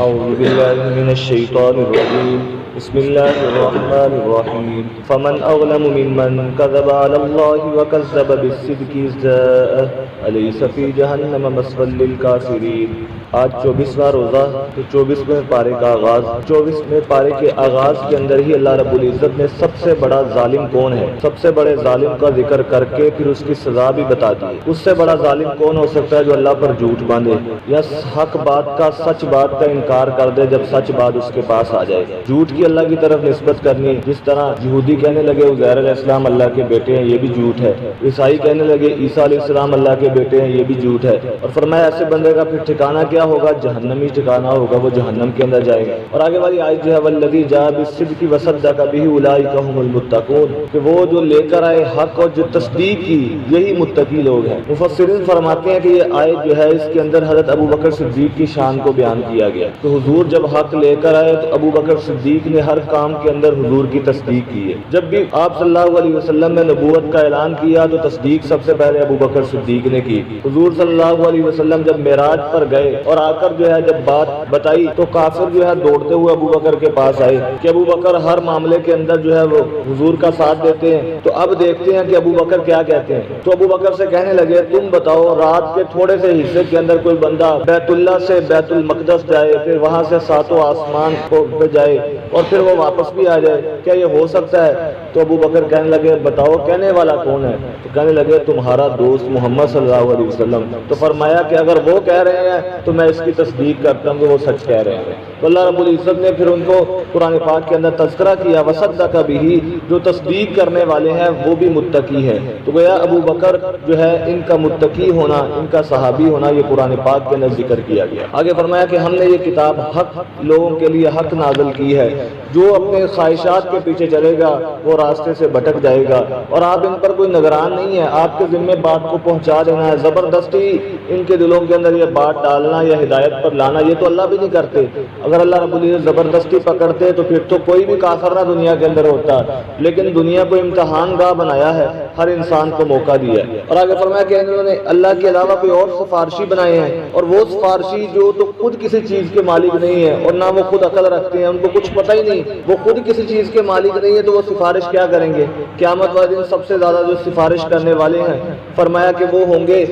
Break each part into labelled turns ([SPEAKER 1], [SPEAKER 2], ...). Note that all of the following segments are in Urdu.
[SPEAKER 1] أعوذ بالله من الشيطان الرجيم بسم الله الرحمن الرحيم فمن أظلم ممن كذب على الله وكذب بالصدق إذ جاءه أليس في جهنم مثوى للكافرين۔ آج 24واں روزہ، تو 24ویں پارے کا آغاز۔ 24ویں پارے کے آغاز کے اندر ہی اللہ رب العزت نے سب سے بڑا ظالم کون ہے، سب سے بڑے ظالم کا ذکر کر کے پھر اس کی سزا بھی بتا دی۔ اس سے بڑا ظالم کون ہو سکتا ہے جو اللہ پر جھوٹ باندھے یا حق بات کا، سچ بات کا انکار کر دے جب سچ بات اس کے پاس آ جائے۔ جھوٹ کی اللہ کی طرف نسبت کرنی، جس طرح یہودی کہنے لگے عزیر علیہ السلام اللہ کے بیٹے ہیں، یہ بھی جھوٹ ہے۔ عیسائی کہنے لگے عیسیٰ علیہ السلام اللہ کے بیٹے ہیں، یہ بھی جھوٹ ہے۔ اور فرمایا ایسے بندے کا پھر ٹھکانہ کیا ہوگا؟ جہنمی ٹھکانہ ہوگا، وہ جہنم کے اندر جائے گا۔ اور آگے والی آیت جو ہے والذی جاء بالصدق وصدق بہ اولئک ھم المتقون، کہ وہ جو لے کر آئے حق اور جو تصدیق کی، یہی متقی لوگ ہیں۔ مفسرین فرماتے ہیں کہ یہ آیت جو ہے اس کے اندر حضرت ابو بکر صدیق کی شان کو بیان کیا گیا۔ تو حضور جب حق لے کر آئے تو ابو بکر صدیق نے ہر کام کے اندر حضور کی تصدیق کی ہے۔ جب بھی آپ صلی اللہ علیہ وسلم نے نبوت کا اعلان کیا تو تصدیق سب سے پہلے ابو بکر صدیق نے کی۔ حضور صلی اللہ علیہ وسلم جب معراج پر گئے اور آ کر جو ہے جب بات بتائی تو کافر جو ہے دوڑتے ہوئے ابو بکر کے پاس آئے کہ ابو بکر ہر معاملے کے اندر جو ہے وہ حضور کا ساتھ دیتے ہیں۔ تو اب دیکھتے ہیں کہ ابو بکر کیا کہتے ہیں۔ تو ابو بکر سے کہنے لگے تم بتاؤ، رات کے تھوڑے سے حصے کے اندر کوئی بندہ بیت اللہ سے بیت المقدس جائے، پھر وہاں سے ساتوں آسمان کو پہ جائے اور پھر وہ واپس بھی آ جائے، کیا یہ ہو سکتا ہے؟ تو ابو بکر کہنے لگے بتاؤ کہنے والا کون ہے؟ تو کہنے لگے تمہارا دوست محمد صلی اللہ علیہ وسلم۔ تو فرمایا کہ اگر وہ کہہ رہے ہیں تو میں اس کی تصدیق کرتا ہوں کہ وہ سچ کہہ رہے ہیں۔ تو اللہ رب العزت نے پھر ان کو قرآن پاک کے اندر تذکرہ کیا وصدق بہ، جو تصدیق کرنے والے ہیں وہ بھی متقی ہے۔ تو گویا ابو بکر جو ہے ان کا متقی ہونا، ان کا صحابی ہونا، یہ قرآن پاک کے اندر ذکر کیا گیا۔ آگے فرمایا کہ ہم نے یہ کتاب حق لوگوں کے لیے حق نازل کی ہے، جو اپنے خواہشات کے پیچھے چلے گا وہ راستے سے بھٹک جائے گا، اور آپ ان پر کوئی نگران نہیں ہے، آپ کے ذمہ بات کو پہنچا دینا ہے۔ زبردستی ان کے دلوں کے اندر یہ بات ڈالنا یا ہدایت پر لانا یہ تو اللہ بھی نہیں کرتے۔ اگر اللہ رب العزت زبردستی پکڑتے تو پھر تو کوئی بھی کافر نہ دنیا کے اندر ہوتا، لیکن دنیا کو امتحان گاہ بنایا ہے، ہر انسان کو موقع دیا ہے۔ اور آگے فرمایا کہ انہوں نے اللہ کے علاوہ کوئی اور سفارشی بنائے ہیں، اور وہ سفارشی جو تو خود کسی چیز کے مالک نہیں ہے اور نہ وہ خود عقل رکھتے ہیں، ان کو کچھ پتہ ہی نہیں، وہ خود کسی چیز کے مالک نہیں ہے تو وہ سفارش کیا کریں گے؟ قیامت والے دن سب سے زیادہ جو سفارش کرنے والے ہیں فرمایا کہ وہ ہوں گے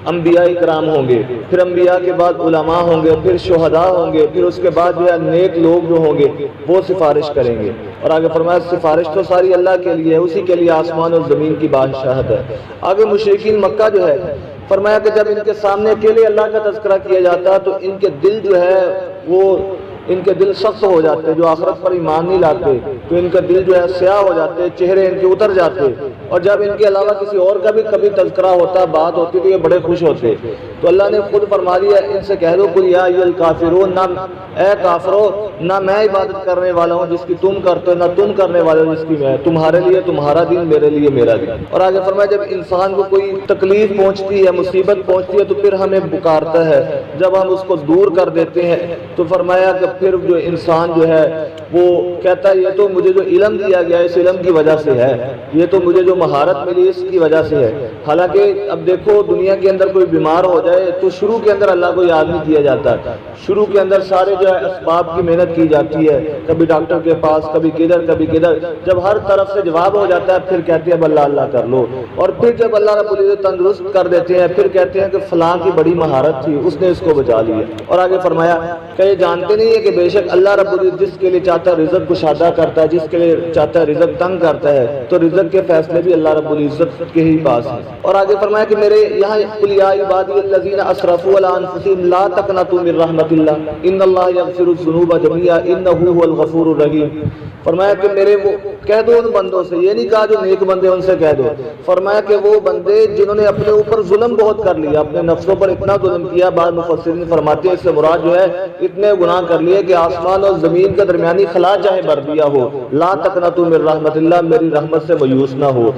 [SPEAKER 1] انبیاء اکرام ہوں گے، پھر انبیاء کے بعد علماء ہوں گے، پھر شہداء ہوں گے، پھر اس کے بعد جو ہے نیک لوگ جو ہوں گے وہ سفارش کریں گے۔ اور آگے فرمایا سفارش تو ساری اللہ کے لیے ہے، اسی کے لیے آسمان اور زمین کی بادشاہت ہے۔ آگے مشرکین مکہ جو ہے فرمایا کہ جب ان کے سامنے اکیلے اللہ کا تذکرہ کیا جاتا تو ان کے دل جو ہے وہ ان کے دل سخت ہو جاتے، جو آخرت پر ایمان نہیں لاتے تو ان کا دل جو ہے سیاہ ہو جاتے، چہرے ان کے اتر جاتے، اور جب ان کے علاوہ کسی اور کا بھی کبھی تذکرہ ہوتا، بات ہوتی تو یہ بڑے خوش ہوتے۔ تو اللہ نے خود فرما دیا ان سے کہہ دو قل یا ایھا الکافرون، نہ اے کافرو، نہ میں عبادت کرنے والا ہوں جس کی تم کرتے ہو، نہ تم کرنے والے ہو جس کی میں، تمہارے لیے تمہارا دین، میرے لیے میرا دین۔ اور آگے فرمایا جب انسان کو کوئی تکلیف پہنچتی ہے، مصیبت پہنچتی ہے تو پھر ہمیں پکارتا ہے، جب ہم اس کو دور کر دیتے ہیں تو فرمایا کہ پھر جو انسان جو ہے وہ کہتا ہے یہ تو مجھے جو علم دیا گیا اس علم کی وجہ سے ہے، یہ تو مجھے جو مہارت ملی اس کی وجہ سے ہے۔ حالانکہ اب دیکھو دنیا کے اندر کوئی بیمار ہو جائے تو شروع کے اندر اللہ کو یاد نہیں کیا جاتا، شروع کے اندر سارے جو ہے اسباب کی محنت کی جاتی ہے، کبھی ڈاکٹر کے پاس، کبھی کدھر کبھی کدھر، جب ہر طرف سے جواب ہو جاتا ہے پھر کہتے ہیں اب اللہ اللہ کر لو، اور پھر جب اللہ رب العزت تندرست کر دیتے ہیں پھر کہتے ہیں کہ فلاں کی بڑی مہارت تھی اس نے اس کو بچا لیا۔ اور آگے فرمایا کہ یہ جانتے نہیں ہے کہ بے شک اللہ رب العزت جس کے لیے چاہتا ہے رزق کشادہ کرتا ہے، جس کے لیے چاہتا ہے رزق تنگ کرتا ہے، تو رزق کے فیصلے بھی اللہ رب العزت کے ہی پاس ہیں۔ اور آگے فرمایا کہ میرے یہاں قل یا عبادی الذین اسرفوا علی انفسہم لا تقنطوا من رحمت اللہ ان اللہ یغفر الذنوب جميعا انہ هو الغفور الرحیم۔ فرمایا کہ میرے وہ کہہ دو ان بندوں سے، یہ نہیں کہا جو نیک بندے ان سے کہہ دو، فرمایا کہ وہ بندے جنہوں نے اپنے اوپر ظلم بہت کر لیا، اپنے نفسوں پر اتنا ظلم کیا، بعض مفسرین فرماتے ہیں اس سے مراد جو ہے اتنے گناہ کر لیے کہ آسمان اور زمین کا درمیانی خلا چاہے بھر دیا ہو، لا تقنطوا من رحمت اللہ، میری رحمت سے مایوس نہ ہو،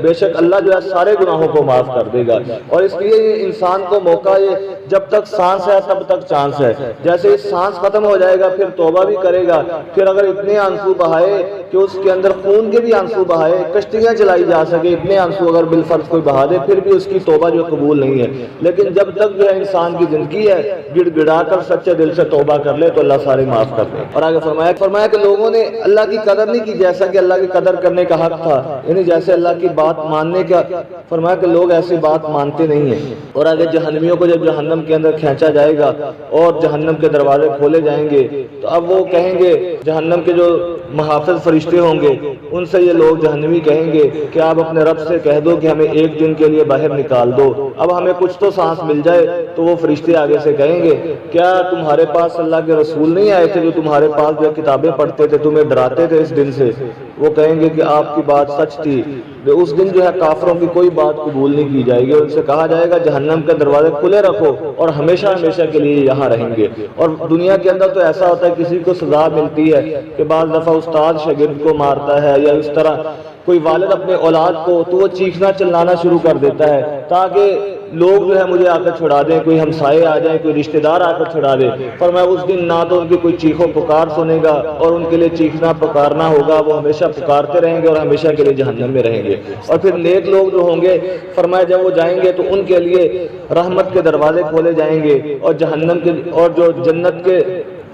[SPEAKER 1] بے شک اللہ جو ہے سارے گناہوں کو معاف کر دے گا۔ اور اس لیے یہ انسان کو موقع ہے، جب تک سانس ہے تب تک چانس ہے، جیسے سانس ختم ہو جائے گا پھر توبہ بھی کرے گا، پھر اگر اتنے آنسو بہائے کہ اس کے اندر خون کے بھی آنسو بہائے، کشتیاں چلائی جا سکے، اتنے آنسو اگر بالفرض کوئی بہا دے پھر بھی اس کی توبہ جو قبول نہیں ہے۔ لیکن جب تک جو ہے انسان کی زندگی ہے، گڑ گڑا کر سچے دل سے توبہ کر لے تو اللہ سارے معاف کر دے۔ اور آگے فرمایا کہ لوگوں نے اللہ کی قدر نہیں کی جیسا کہ اللہ کی قدر کرنے کا حق تھا، یعنی جیسے اللہ کی بات ماننے کا۔ فرمایا کہ لوگ ایسی بات مانتے نہیں ہیں۔ اور آگے جہنمیوں کو جب جہنم کے اندر کھینچا جائے گا اور جہنم کے دروازے کھولے جائیں گے تو اب وہ کہیں گے، جہنم کے جو محافظ فرشتے ہوں گے ان سے یہ لوگ جہنمی کہیں گے کہ آپ اپنے رب سے کہہ دو کہ ہمیں ایک دن کے لیے باہر نکال دو، اب ہمیں کچھ تو سانس مل جائے۔ تو وہ فرشتے آگے سے کہیں گے، کیا تمہارے پاس اللہ کے رسول نہیں آئے تھے جو تمہارے پاس جو کتابیں پڑھتے تھے، تمہیں ڈراتے تھے اس دن سے؟ وہ کہیں گے کہ آپ کی بات سچ تھی۔ اس دن جو ہے کافروں کی کوئی بات قبول نہیں کی جائے گی، ان سے کہا جائے گا جہنم کے دروازے کھلے رکھو اور ہمیشہ ہمیشہ کے لیے یہاں رہیں گے۔ اور دنیا کے اندر تو ایسا ہوتا ہے کسی کو سزا ملتی ہے کہ بعض دفعہ استاد شاگرد کو مارتا ہے، یا اس طرح کوئی والد اپنے اولاد کو، تو وہ چیخنا چلانا شروع کر دیتا ہے تاکہ لوگ جو ہے مجھے آ کر چھڑا دیں، کوئی ہمسائے آ جائیں، کوئی رشتہ دار آ کر چھڑا دے۔ فرمایا اس دن نہ تو ان کی کوئی چیخو پکار سنے گا اور ان کے لیے چیخنا پکارنا ہوگا، وہ ہمیشہ پکارتے رہیں گے اور ہمیشہ کے لیے جہنم میں رہیں گے۔ اور پھر نیک لوگ جو ہوں گے، فرمایا جب وہ جائیں گے تو ان کے لیے رحمت کے دروازے کھولے جائیں گے، اور جہنم کے اور جو جنت کے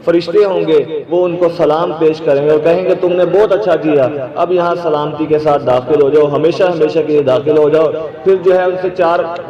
[SPEAKER 1] فرشتے ہوں گے وہ ان کو سلام پیش کریں گے اور کہیں گے تم نے بہت اچھا کیا، اب یہاں سلامتی کے ساتھ داخل ہو جاؤ، ہمیشہ ہمیشہ کے لیے داخل ہو جاؤ۔ پھر جو ہے ان سے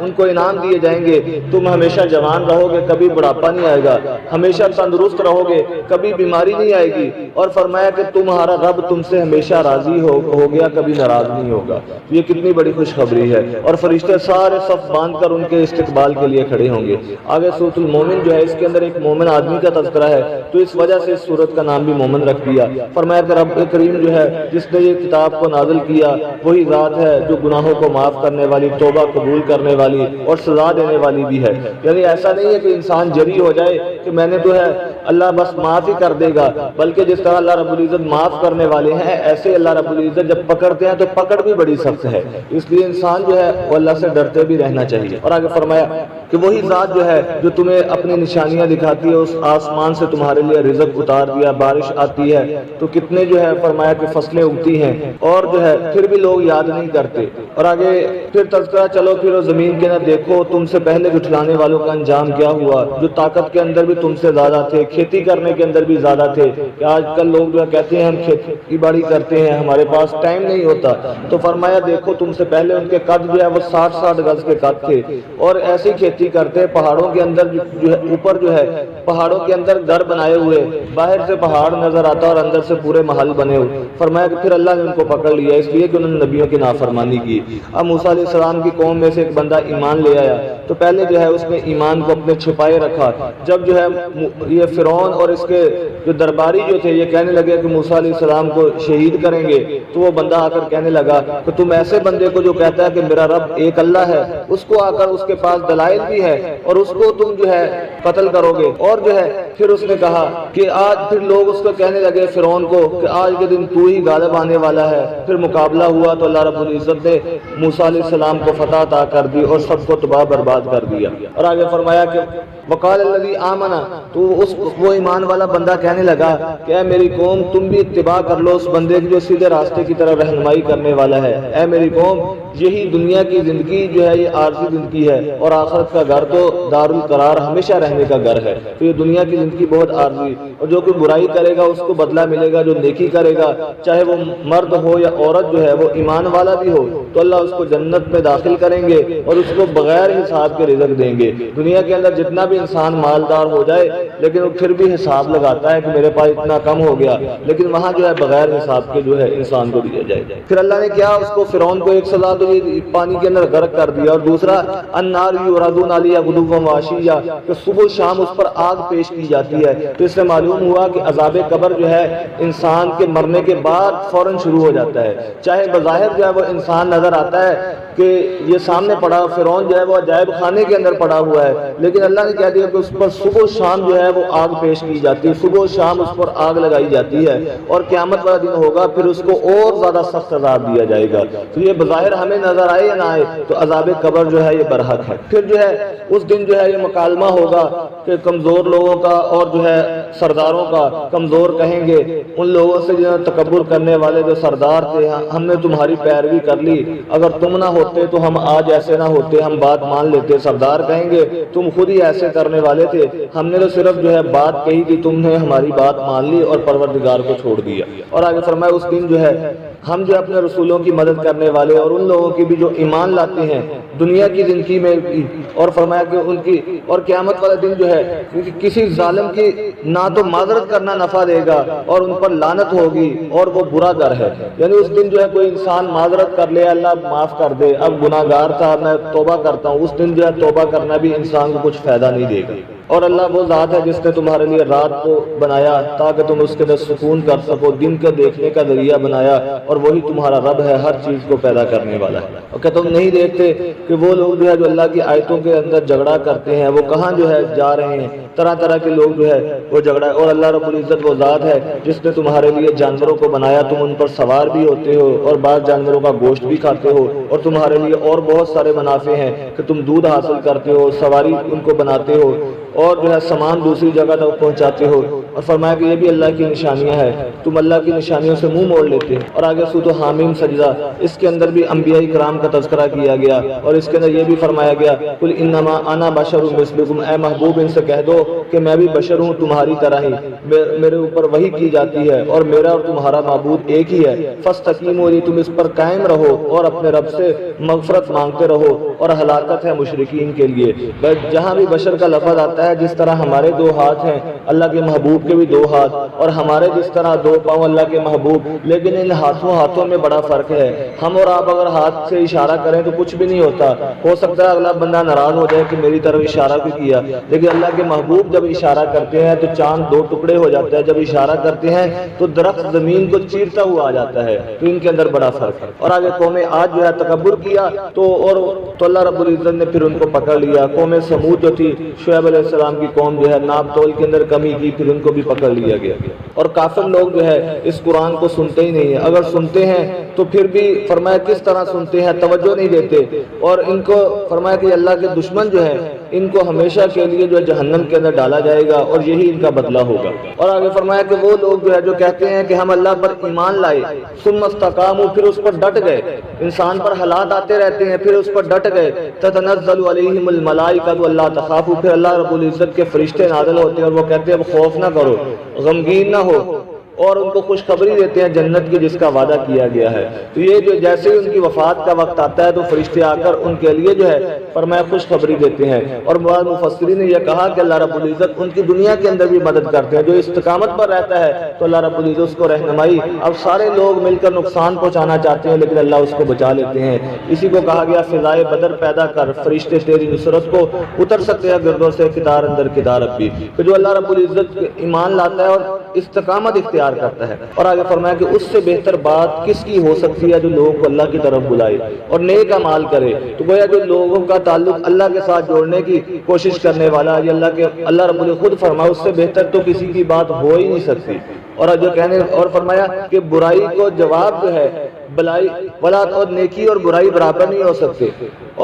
[SPEAKER 1] ان کو انعام دیے جائیں گے، تم ہمیشہ جوان رہو گے، کبھی بڑھاپا نہیں آئے گا، ہمیشہ تندرست رہو گے، کبھی بیماری نہیں آئے گی۔ اور فرمایا کہ تمہارا رب تم سے ہمیشہ راضی ہو گیا، کبھی ناراض نہیں ہوگا۔ یہ کتنی بڑی خوشخبری ہے۔ اور فرشتے سارے صف باندھ کر ان کے استقبال کے لیے کھڑے ہوں گے۔ آگے سورۃ المومن جو ہے اس کے اندر ایک مومن آدمی کا تذکرہ ہے، تو اس وجہ سے اس سورت کا نام بھی مومن رکھ دیا۔ فرمایا کہ رب کریم جو ہے جس نے یہ کتاب کو نازل کیا وہی ذات ہے جو گناہوں کو معاف کرنے والی، توبہ قبول کرنے والی اور سزا دینے والی بھی ہے۔ یعنی ایسا نہیں ہے کہ انسان جری ہو جائے کہ میں نے تو ہے اللہ بس معاف ہی کر دے گا، بلکہ جس طرح اللہ رب العزت معاف کرنے والے ہیں ایسے اللہ رب العزت جب پکڑتے ہیں تو پکڑ بھی بڑی سخت ہے، اس لیے انسان جو ہے وہ اللہ سے ڈرتے بھی رہنا چاہیے۔ اور آگے فرمایا کہ وہی ذات جو ہے جو تمہیں اپنی نشانیاں دکھاتی ہے، اس آسمان سے تمہارے لیے رزق اتار دیا، بارش آتی ہے تو کتنے جو ہے فرمایا کہ فصلیں اگتی ہیں، اور جو ہے پھر بھی لوگ یاد نہیں کرتے۔ اور آگے پھر تذکرہ چلو پھر زمین کے نہ دیکھو تم سے پہلے جھٹلانے والوں کا انجام کیا ہوا، جو طاقت کے اندر بھی تم سے زیادہ تھے، کھیتی کرنے کے اندر بھی زیادہ تھے، کہ آج کل لوگ جو ہے کہتے ہیں ہم کھیتی باڑی کرتے ہیں، ہمارے پاس ٹائم نہیں ہوتا، تو فرمایا دیکھو تم سے پہلے ان کے قد جو ہے وہ 60 گز کے قد تھے، اور ایسی کھیتی کرتے پہاڑوں کے اندر جو ہے اوپر جو ہے پہاڑوں کے اندر گھر بنائے ہوئے، باہر سے پہاڑ نظر آتا اور اندر سے پورے محل بنے ہوئے۔ فرمایا کہ پھر اللہ نے ان کو پکڑ لیا اس لیے کہ انہوں نے نبیوں کی نافرمانی کی۔ اب موسیٰ علیہ السلام کی قوم میں سے ایک بندہ ایمان لے آیا تو پہلے جو ہے اس نے ایمان کو اپنے چھپائے رکھا۔ جب جو ہے یہ فرعون اور اس کے جو درباری جو تھے یہ کہنے لگے کہ موسیٰ علیہ السلام کو شہید کریں گے، تو وہ بندہ آ کر کہنے لگا کہ تم ایسے بندے کو جو کہتا ہے کہ میرا رب ایک اللہ ہے، اس کو آ کر اس کے پاس دلائل بھی ہے اور اس کو تم جو ہے قتل کرو گے۔ اور جو ہے پھر اس نے کہا کہ آج پھر لوگ اس کو کہنے لگے فرعون کو کہ آج کے دن تو ہی غالب آنے والا ہے۔ پھر مقابلہ ہوا تو اللہ رب العزت نے موسیٰ علیہ السلام کو فتح عطا کر دی اور سب کو تباہ برباد کر دیا۔ اور آگے فرمایا کہ وقال الذی آمن، تو وہ ایمان والا بندہ کہنے لگا کہ اے میری قوم تم بھی اتباع کر لو اس بندے کی جو سیدھے راستے کی طرح رہنمائی کرنے والا ہے۔ اے میری قوم یہی دنیا کی زندگی جو ہے یہ عارضی زندگی ہے، اور آخرت کا گھر تو دار القرار ہمیشہ رہنے کا گھر ہے۔ تو یہ دنیا کی زندگی بہت عارضی، اور جو کوئی برائی کرے گا اس کو بدلہ ملے گا، جو نیکی کرے گا چاہے وہ مرد ہو یا عورت جو ہے وہ ایمان والا بھی ہو تو اللہ اس کو جنت میں داخل کریں گے اور اس کو بغیر حساب کے رزق دیں گے۔ دنیا کے اندر جتنا بھی انسان مالدار ہو جائے لیکن وہ پھر بھی حساب لگاتا ہے کہ میرے پاس اتنا کم ہو گیا، لیکن وہاں جو ہے بغیر حساب کے جو ہے انسان کو دیا جائے۔ پھر اللہ نے کیا اس کو فرعون کو ایک سزا تو یہ پانی کے اندر غرق کر دیا، اور دوسرا النار یعرضون علیہا غدوا وعشیا، کہ صبح شام اس پر آگ پیش کی جاتی ہے۔ تو اس سے معلوم ہوا کہ عذاب قبر جو ہے انسان کے مرنے کے بعد فوراً شروع ہو جاتا ہے، چاہے بظاہر جو ہے وہ انسان نظر آتا ہے کہ یہ سامنے پڑا فرعون جو ہے وہ عجائب خانے کے اندر پڑا ہوا ہے، لیکن اللہ نے کہہ دیا کہ اس پر صبح و شام جو ہے وہ آگ پیش کی جاتی ہے، صبح و شام اس پر آگ لگائی جاتی ہے، اور قیامت والا دن ہوگا پھر اس کو اور زیادہ سخت عذاب دیا جائے گا۔ تو یہ بظاہر ہمیں نظر آئے یا نہ آئے تو عذاب قبر جو ہے یہ برحق ہے۔ پھر جو ہے اس دن جو ہے یہ مکالمہ ہوگا کہ کمزور لوگوں کا اور جو ہے سرداروں کا کمزور کہیں گے، ان لوگوں سے جو تکبر کرنے والے جو سردار تھے، ہم نے تمہاری پیروی کر لی، اگر تم نہ ہوتے تو ہم آج ایسے نہ ہوتے، ہم بات مان لیتے۔ سردار کہیں گے تم خود ہی ایسے کرنے والے تھے، ہم نے تو صرف جو ہے بات کہی تھی، تم نے ہماری بات مان لی اور پروردگار کو چھوڑ دیا۔ اور آگے فرمایا اس دن جو ہے ہم جو اپنے رسولوں کی مدد کرنے والے اور ان لوگوں کی بھی جو ایمان لاتے ہیں دنیا کی زندگی میں بھی، اور فرمایا کہ ان کی اور قیامت والا دن جو ہے کسی ظالم کی نہ تو معذرت کرنا نفع دے گا اور ان پر لعنت ہوگی اور وہ برا در ہے۔ یعنی اس دن جو ہے کوئی انسان معذرت کر لے، اللہ معاف کر دے، اب گناہ گار تھا میں توبہ کرتا ہوں، اس دن جو ہے توبہ کرنا بھی انسان کو کچھ فائدہ نہیں دے گا۔ اور اللہ وہ ذات ہے جس نے تمہارے لیے رات کو بنایا تاکہ تم اس کے اندر سکون کر سکو، دن کے دیکھنے کا ذریعہ بنایا، اور وہی تمہارا رب ہے، ہر چیز کو پیدا کرنے والا ہے۔ اور کہ تم نہیں دیکھتے کہ وہ لوگ جو ہے جو اللہ کی آیتوں کے اندر جھگڑا کرتے ہیں وہ کہاں جو ہے جا رہے ہیں، طرح طرح کے لوگ جو ہے وہ جھگڑا، اور اللہ رب العزت وہ ذات ہے جس نے تمہارے لیے جانوروں کو بنایا، تم ان پر سوار بھی ہوتے ہو اور بعض جانوروں کا گوشت بھی کھاتے ہو، اور تمہارے لیے اور بہت سارے منافع ہیں کہ تم دودھ حاصل کرتے ہو، سواری ان کو بناتے ہو، اور جو ہے سامان دوسری جگہ تک پہنچاتے ہو۔ اور فرمایا کہ یہ بھی اللہ کی نشانیاں ہیں، تم اللہ کی نشانیوں سے منہ موڑ لیتے ہیں۔ اور آگے سورۃ حامیم سجدہ، اس کے اندر بھی انبیاء کرام کا تذکرہ کیا گیا، اور اس کے اندر یہ بھی فرمایا گیا قل انما انا بشر مثلکم، اے محبوب ان سے کہہ دو کہ میں بھی بشر ہوں تمہاری طرح ہی، میرے اوپر وحی کی جاتی ہے اور میرا اور تمہارا معبود ایک ہی ہے، فاستقیموا لی، تم اس پر قائم رہو اور اپنے رب سے مغفرت مانگتے رہو، اور ہلاکت ہے مشرکین کے لیے۔ جہاں بھی بشر کا لفظ آتا ہے، جس طرح ہمارے دو ہاتھ ہیں اللہ کے محبوب کے بھی دو ہاتھ، اور ہمارے جس طرح دو پاؤں اللہ کے محبوب، لیکن ان ہاتھوں میں بڑا فرق ہے۔ ہم اور آپ اگر ہاتھ سے اشارہ کریں تو کچھ بھی نہیں ہوتا، ہو سکتا ہے اگلا بندہ ناراض ہو جائے کہ میری طرف اشارہ بھی کیا، لیکن اللہ کے محبوب جب اشارہ کرتے ہیں تو چاند دو ٹکڑے ہو جاتا ہے، جب اشارہ کرتے ہیں تو درخت زمین کو چیرتا ہوا آ جاتا ہے، تو ان کے اندر بڑا فرق ہے۔ اور آگے قوم عاد جو ہے تکبر کیا تو اللہ رب العزت نے پھر ان کو پکڑ لیا۔ قوم سمود جو تھی، شعیب علیہ السلام کی قوم جو ہے ناپ تول کے اندر کمی کی، پھر ان کو بھی پکڑ لیا گیا۔ اور کافر لوگ جو ہے اس قرآن کو سنتے ہی نہیں ہیں، اگر سنتے ہیں تو پھر بھی فرمایا کس طرح سنتے ہیں، توجہ نہیں دیتے، اور ان کو فرمایا کہ اللہ کے دشمن جو ہے ان کو ہمیشہ کے لیے جو ہے جہنم کے اندر ڈالا جائے گا، اور یہی ان کا بدلہ ہوگا۔ اور آگے فرمایا کہ وہ لوگ جو ہے جو کہتے ہیں کہ ہم اللہ پر ایمان لائے، ثم استقاموا، پھر اس پر ڈٹ گئے، انسان پر حالات آتے رہتے ہیں پھر اس پر ڈٹ گئے، تتنزل علیہم الملائکۃ الا تخافوا، پھر اللہ رب العزت کے فرشتے نازل ہوتے ہیں اور وہ کہتے ہیں اب خوف نہ کرو، غمگین نہ ہو، اور ان کو خوشخبری دیتے ہیں جنت کی جس کا وعدہ کیا گیا ہے۔ تو یہ جو جیسے ہی ان کی وفات کا وقت آتا ہے تو فرشتے آ کر ان کے لیے جو ہے فرمایا خوشخبری دیتے ہیں۔ اور بعض مفسرین نے یہ کہا کہ اللہ رب العزت ان کی دنیا کے اندر بھی مدد کرتے ہیں، جو استقامت پر رہتا ہے تو اللہ رب العزت اس کو رہنمائی، اب سارے لوگ مل کر نقصان پہنچانا چاہتے ہیں لیکن اللہ اس کو بچا لیتے ہیں۔ اسی کو کہا گیا فضائے بدر پیدا کر، فرشتے تیری نصرت کو اتر سکتے ہیں گردوں سے کدار اندر کدار ابھی، کہ جو اللہ رب العزت ایمان لاتا ہے اور استقامت اختیار کرتا ہے۔ اور آگے فرمایا کہ اس سے بہتر بات کس کی ہو سکتی ہے جو لوگوں کو اللہ کی طرف بلائے اور نیک اعمال کرے، تو گویا جو لوگوں کا تعلق اللہ کے ساتھ جوڑنے کی کوشش کرنے والا ہے، اللہ رب العزت خود فرمایا اس سے بہتر تو کسی کی بات ہو ہی نہیں سکتی۔ اور فرمایا کہ برائی کو جواب جو ہے بلائی ولا، اور نیکی اور برائی برابر نہیں ہو سکتے،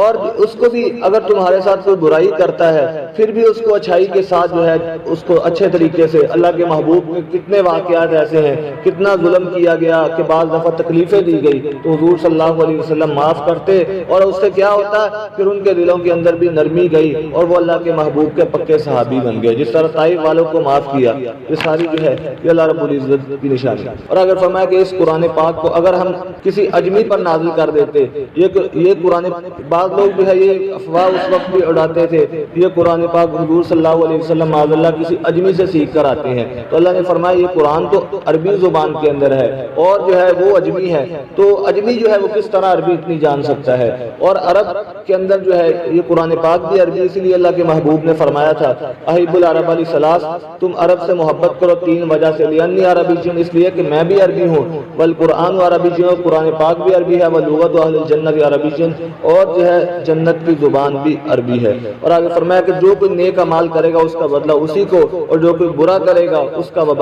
[SPEAKER 1] اور اس کو بھی اگر تمہارے ساتھ کوئی برائی کرتا ہے پھر بھی اس کو اچھائی کے ساتھ جو ہے اس کو اچھے طریقے سے، اللہ کے محبوب میں کتنے واقعات ایسے ہیں، کتنا ظلم کیا گیا کہ بعض دفعہ تکلیفیں دی گئی تو حضور صلی اللہ علیہ وسلم معاف کرتے، اور اس سے کیا ہوتا ہے پھر ان کے دلوں کے اندر بھی نرمی گئی اور وہ اللہ کے محبوب کے پکے صحابی بن گئے، جس طرح طائف والوں کو معاف کیا۔ یہ ساری جو ہے یہ اللہ رب العزت کی نشانی۔ اور اگر فرمایا کہ اس قرآن پاک کو اگر ہم کسی اجمی پر نازل کر دیتے، یہ قرآن، بعض لوگ جو ہے یہ افواہ اس وقت بھی اڑاتے تھے یہ قرآن پاک حضور صلی اللہ علیہ وسلم معاذ اللہ کسی اجمی سے سیکھ کر آتے ہیں، تو اللہ نے فرمایا یہ قرآن تو عربی زبان کے اندر ہے اور جو ہے وہ اجمی ہے، تو اجمی جو ہے وہ کس طرح عربی اتنی جان سکتا ہے، اور عرب کے اندر جو ہے یہ قرآن پاک بھی عربی، اسی لیے اللہ کے محبوب نے فرمایا تھا احب العرب علی ثلاث، تم عرب سے محبت کرو تین وجہ سے، لأنی عربی جن، اس لیے کہ میں بھی عربی ہوں، والقرآن عربی جن، قرآن پاک بھی عربی ہے، ولغت اہل الجنت عربی جن، اور جو ہے جنت کی زبان بھی عربی ہے۔ اور آگے فرمایا کہ جو کوئی نیک اعمال کرے گا اس کا بدلہ اسی کو، اور جو کوئی برا کرے گا اس کا وبال